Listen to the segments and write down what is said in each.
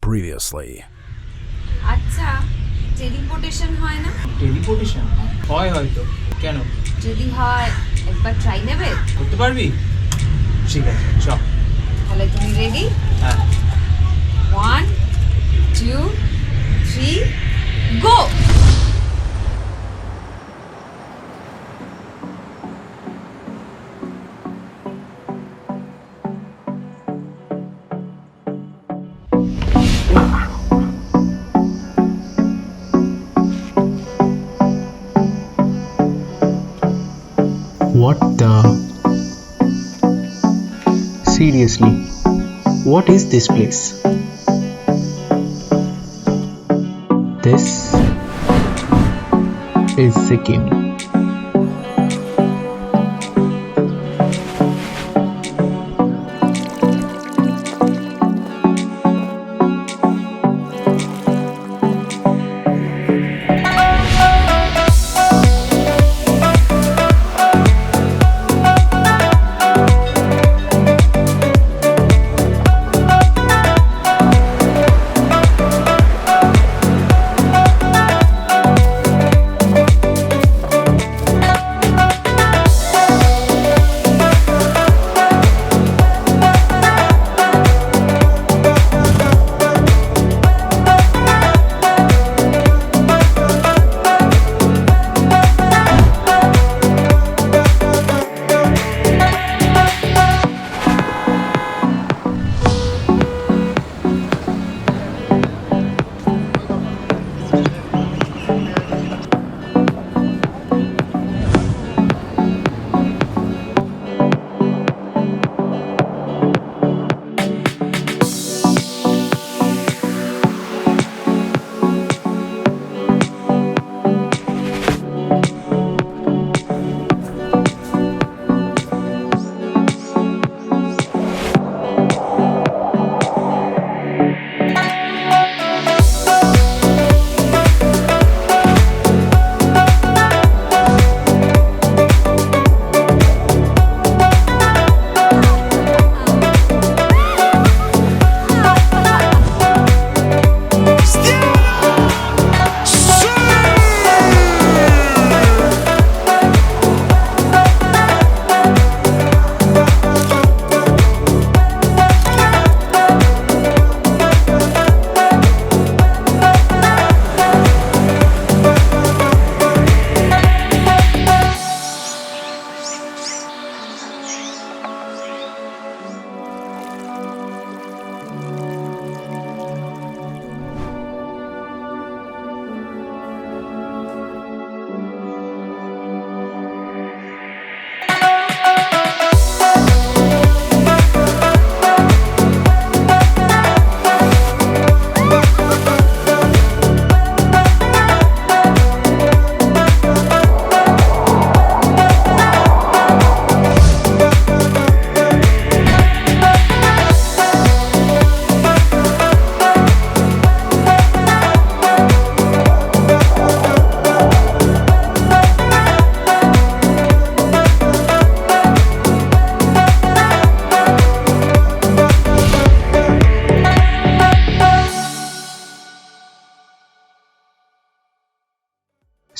previously. আচ্ছা teleportation হয় না? টেলিপোর্টেশন হয় হয়তো, কেন? যদি হয় একবার ট্রাই নেবে? করতে পারবি? ঠিক আছে চ। তাহলে তুমি রেডি? হ্যাঁ। 1 2 3 গো! What the? Seriously, what is this place? This is Sikkim.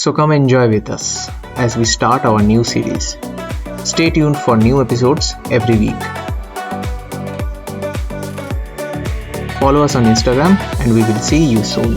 So come enjoy with us as we start our new series. Stay tuned for new episodes every week. Follow us on Instagram and we will see you soon.